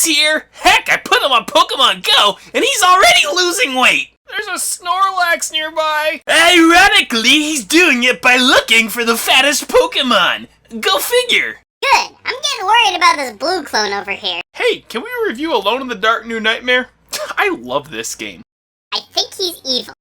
NAWK's here? Heck, I put him on Pokemon Go, and he's already losing weight! There's a Snorlax nearby! Ironically, he's doing it by looking for the fattest Pokemon! Go figure! Good. I'm getting worried about this blue clone over here. Hey, can we review Alone in the Dark New Nightmare? I love this game. I think he's evil.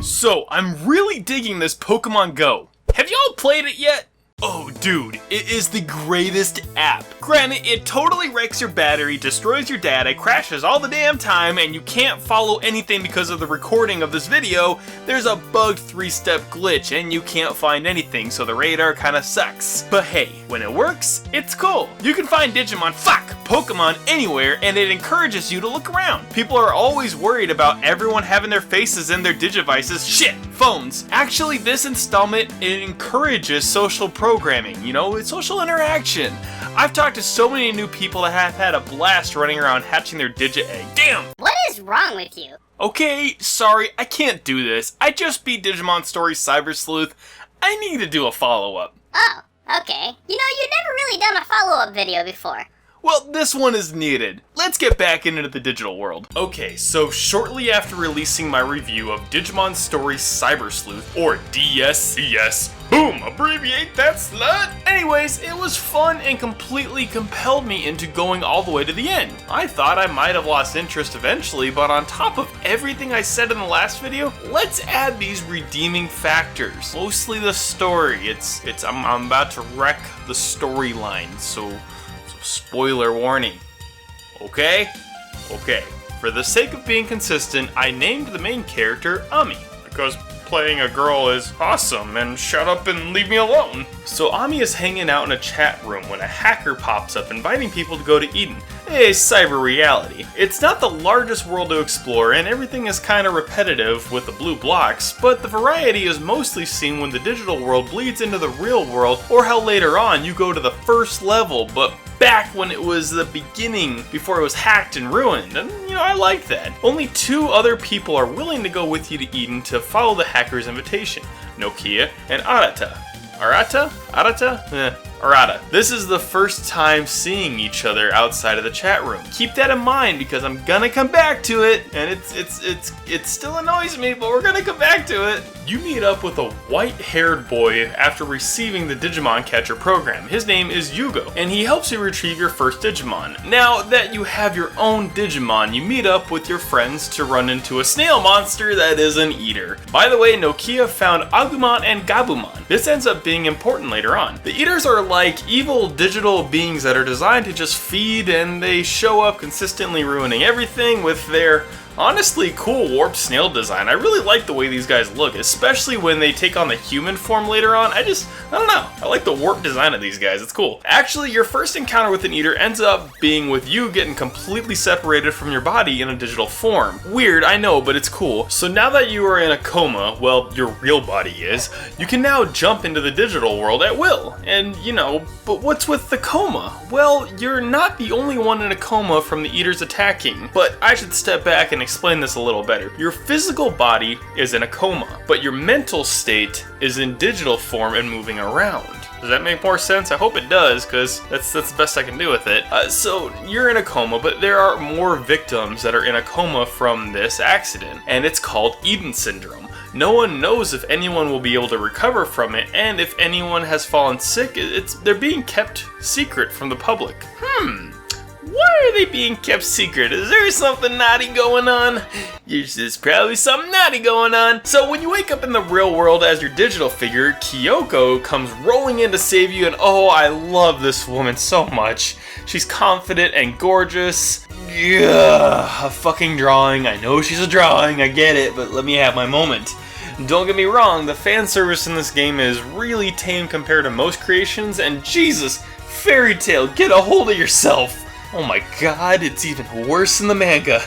So, I'm really digging this Pokemon Go. Have y'all played it yet? Oh dude, it is the greatest app. Granted, it totally wrecks your battery, destroys your data, crashes all the damn time, and you can't follow anything because of the recording of this video. There's a bugged 3-step glitch and you can't find anything, so the radar kinda sucks. But hey, when it works, it's cool. You can find Digimon, Pokemon anywhere, and it encourages you to look around. People are always worried about everyone having their faces in their Digivices, phones. Actually, this installment, it encourages social programming, you know, it's social interaction. I've talked to so many new people that have had a blast running around hatching their Digi-egg. Damn! What is wrong with you? Okay, sorry, I can't do this. I just beat Digimon Story Cyber Sleuth. I need to do a follow-up. Oh, okay. You know, you've never really done a follow-up video before. Well, this one is needed. Let's get back into the digital world. Okay, so shortly after releasing my review of Digimon Story Cyber Sleuth, or DSCS, boom, abbreviate that slut! Anyways, it was fun and completely compelled me into going all the way to the end. I thought I might have lost interest eventually, but on top of everything I said in the last video, let's add these redeeming factors. Mostly the story. I'm about to wreck the storyline, so spoiler warning. Okay? Okay. For the sake of being consistent, I named the main character Ami, because playing a girl is awesome, and shut up and leave me alone. So Ami is hanging out in a chat room when a hacker pops up inviting people to go to Eden, a cyber reality. It's not the largest world to explore, and everything is kinda repetitive with the blue blocks, but the variety is mostly seen when the digital world bleeds into the real world, or how later on you go to the first level, but back when it was the beginning, before it was hacked and ruined, and you know, I like that. Only 2 other people are willing to go with you to Eden to follow the hacker's invitation, Nokia and Arata. Arata. This is the first time seeing each other outside of the chat room. Keep that in mind because I'm gonna come back to it, and it still annoys me, but we're gonna come back to it. You meet up with a white-haired boy after receiving the Digimon Catcher program. His name is Yugo, and he helps you retrieve your first Digimon. Now that you have your own Digimon, you meet up with your friends to run into a snail monster that is an eater. By the way, Nokia found Agumon and Gabumon. This ends up being important later on. The eaters are like evil digital beings that are designed to just feed, and they show up consistently ruining everything with their honestly cool warped snail design. I really like the way these guys look, especially when they take on the human form later on. I don't know. I like the warped design of these guys. It's cool. Actually, your first encounter with an eater ends up being with you getting completely separated from your body in a digital form. Weird, I know, but it's cool. So now that you are in a coma, well, your real body is, you can now jump into the digital world at will. And, you know, but what's with the coma? Well, you're not the only one in a coma from the eaters attacking, but I should step back and explain this a little better. Your physical body is in a coma, but your mental state is in digital form and moving around. Does that make more sense? I hope it does, because that's the best I can do with it. So you're in a coma, but there are more victims that are in a coma from this accident, and it's called Eden Syndrome. No one knows if anyone will be able to recover from it, and if anyone has fallen sick, they're being kept secret from the public. Why are they being kept secret? Is there something naughty going on? There's probably something naughty going on. So when you wake up in the real world as your digital figure, Kyoko comes rolling in to save you, and oh, I love this woman so much. She's confident and gorgeous. Yeah, a fucking drawing. I know she's a drawing, I get it, but let me have my moment. Don't get me wrong, the fan service in this game is really tame compared to most creations, and Jesus, Fairy Tail, get a hold of yourself. Oh my god, it's even worse in the manga.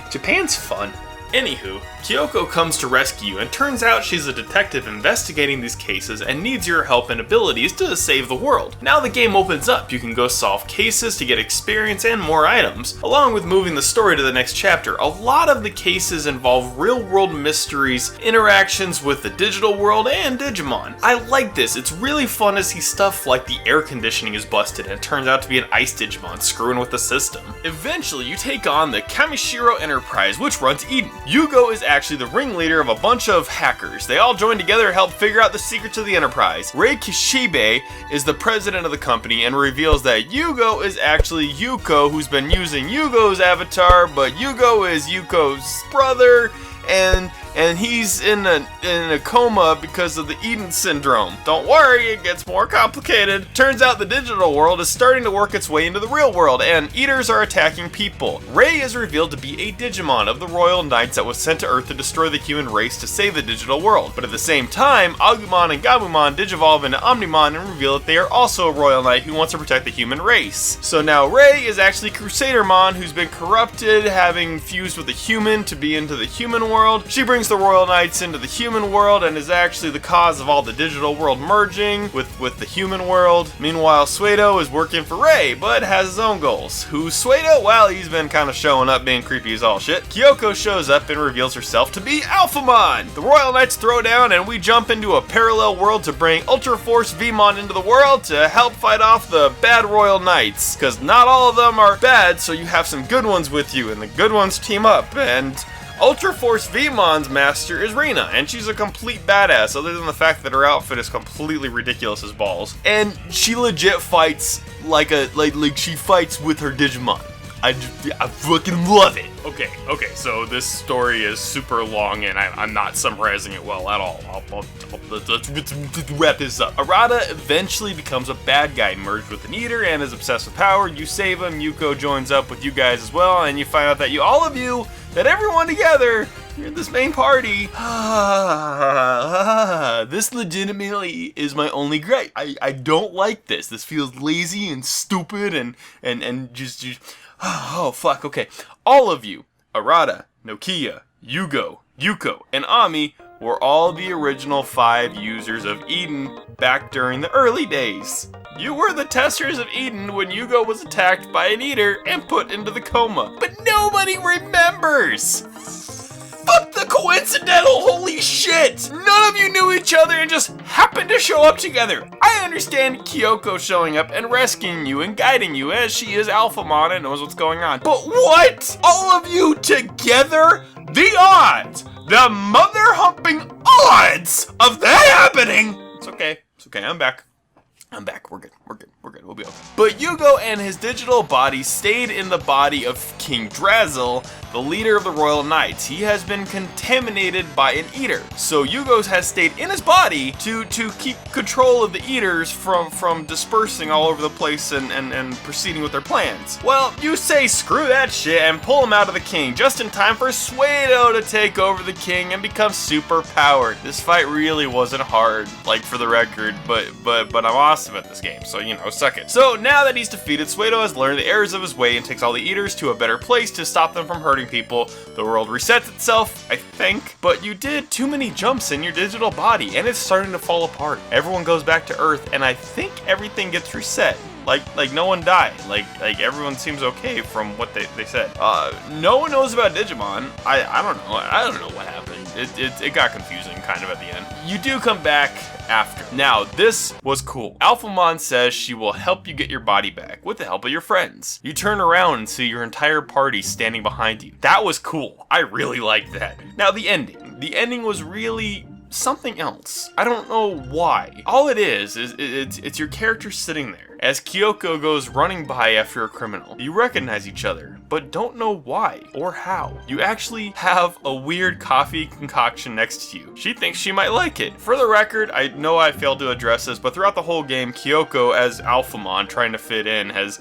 Japan's fun. Anywho, Kyoko comes to rescue you, and turns out she's a detective investigating these cases and needs your help and abilities to save the world. Now the game opens up, you can go solve cases to get experience and more items, along with moving the story to the next chapter. A lot of the cases involve real-world mysteries, interactions with the digital world, and Digimon. I like this, it's really fun to see stuff like the air conditioning is busted and it turns out to be an ice Digimon screwing with the system. Eventually you take on the Kamishiro Enterprise, which runs Eden. Yugo is actually the ringleader of a bunch of hackers. They all join together to help figure out the secrets of the Enterprise. Rei Kishibe is the president of the company and reveals that Yugo is actually Yuko, who's been using Yugo's avatar, but Yugo is Yuko's brother, and he's in a coma because of the Eden syndrome. Don't worry, it gets more complicated. Turns out the digital world is starting to work its way into the real world, and eaters are attacking people. Rei is revealed to be a Digimon of the Royal Knights that was sent to Earth to destroy the human race to save the digital world. But at the same time, Agumon and Gabumon digivolve into Omnimon and reveal that they are also a Royal Knight who wants to protect the human race. So now Rei is actually Crusadermon, who's been corrupted, having fused with a human to be into the human world. She brings the Royal Knights into the human world and is actually the cause of all the digital world merging with the human world. Meanwhile, Suedo is working for Rei, but has his own goals. Who's Suedo? Well, he's been kind of showing up being creepy as all shit. Kyoko shows up and reveals herself to be Alphamon! The Royal Knights throw down and we jump into a parallel world to bring Ultra Force Vmon into the world to help fight off the bad Royal Knights. Because not all of them are bad, so you have some good ones with you, and the good ones team up, and Ultra Force Vmon's master is Rena, and she's a complete badass, other than the fact that her outfit is completely ridiculous as balls. And she legit fights like she fights with her Digimon. I fucking love it. Okay, so this story is super long and I'm not summarizing it well at all. Let's wrap this up. Arata eventually becomes a bad guy, merged with an eater, and is obsessed with power. You save him, Yuko joins up with you guys as well, and you find out that everyone together, you're this main party. This legitimately is my only gripe. I don't like this. This feels lazy and stupid and just oh fuck, okay. All of you, Arata, Nokia, Yugo, Yuko, and Ami were all the original 5 users of Eden back during the early days. You were the testers of Eden when Yugo was attacked by an eater and put into the coma. But nobody remembers! Fuck the coincidental holy shit! None of you knew each other and just happened to show up together. I understand Kyoko showing up and rescuing you and guiding you as she is Alphamon and knows what's going on. But what? All of you together? The odds! The mother-humping odds of that happening! It's okay, I'm back. We're good, we'll be okay. But Yugo and his digital body stayed in the body of King Drazel, the leader of the Royal Knights. He has been contaminated by an eater. So Yugo has stayed in his body to keep control of the eaters from dispersing all over the place and proceeding with their plans. Well, you say screw that shit and pull him out of the king just in time for Suedo to take over the king and become super powered. This fight really wasn't hard, like for the record, but I'm awesome at this game, so suck it. So now that he's defeated, Suedo has learned the errors of his way and takes all the eaters to a better place to stop them from hurting people. The world resets itself, I think, but you did too many jumps in your digital body and it's starting to fall apart. Everyone goes back to Earth and I think everything gets reset. Like no one died. Like everyone seems okay from what they said. No one knows about Digimon. I don't know. I don't know what happened. It got confusing kind of at the end. You do come back after. Now, this was cool. Alphamon says she will help you get your body back with the help of your friends. You turn around and see your entire party standing behind you. That was cool. I really liked that. Now, the ending. The ending was really something else. I don't know why. All it is it's your character sitting there as Kyoko goes running by after a criminal. You recognize each other, but don't know why or how. You actually have a weird coffee concoction next to you. She thinks she might like it. For the record, I know I failed to address this, but throughout the whole game, Kyoko as Alphamon trying to fit in has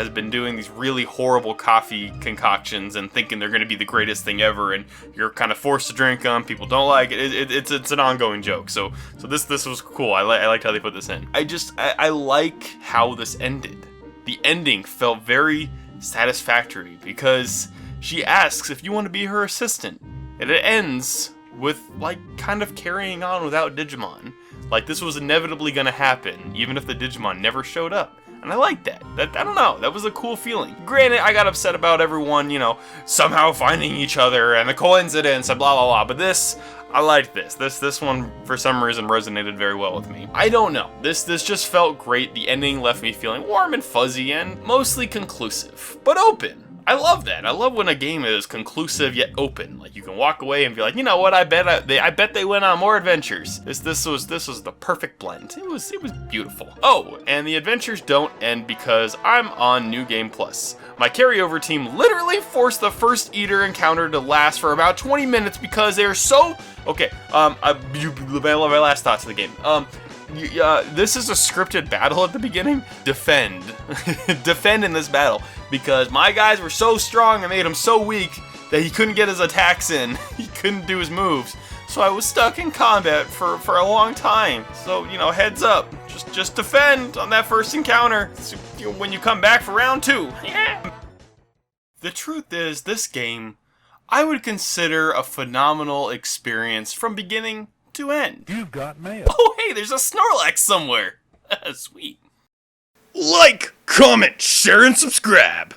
been doing these really horrible coffee concoctions and thinking they're going to be the greatest thing ever, and you're kind of forced to drink them. People don't like it. It's an ongoing joke. So this was cool. I liked how they put this in. I like how this ended. The ending felt very satisfactory because she asks if you want to be her assistant. And it ends with, like, kind of carrying on without Digimon. Like, this was inevitably gonna happen, even if the Digimon never showed up. And I like that. I don't know, that was a cool feeling. Granted, I got upset about everyone, you know, somehow finding each other and the coincidence and blah blah blah, but this, I liked this. This one, for some reason, resonated very well with me. I don't know. This just felt great. The ending left me feeling warm and fuzzy and mostly conclusive, but open. I love that. I love when a game is conclusive yet open. Like, you can walk away and be like, you know what? I bet they went on more adventures. This was the perfect blend. It was beautiful. Oh, and the adventures don't end because I'm on New Game Plus. My carryover team literally forced the first Eater encounter to last for about 20 minutes because they are so okay. My last thoughts of the game. This is a scripted battle at the beginning. Defend. Defend in this battle. Because my guys were so strong and made him so weak that he couldn't get his attacks in. He couldn't do his moves. So I was stuck in combat for a long time. So, you know, heads up. Just defend on that first encounter when you come back for round 2. Yeah. The truth is, this game, I would consider a phenomenal experience from beginning to end. You've got mail. Oh, hey, there's a Snorlax somewhere. Sweet. Like, comment, share, and subscribe.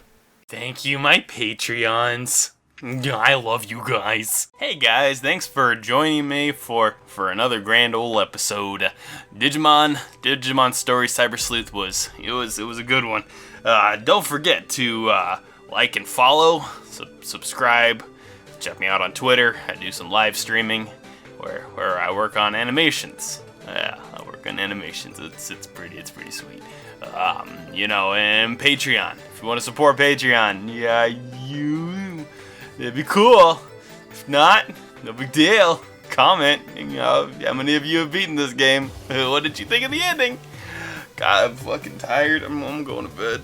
Thank you, my Patreons. I love you guys. Hey guys, thanks for joining me for another grand old episode. Digimon Story Cyber Sleuth was a good one. Don't forget to like and follow, subscribe. Check me out on Twitter. I do some live streaming where I work on animations. Yeah, I work on animations. It's pretty sweet. You know, and Patreon. If you want to support Patreon, it'd be cool. If not, no big deal. Comment, you know, how many of you have beaten this game? What did you think of the ending? God, I'm fucking tired. I'm going to bed.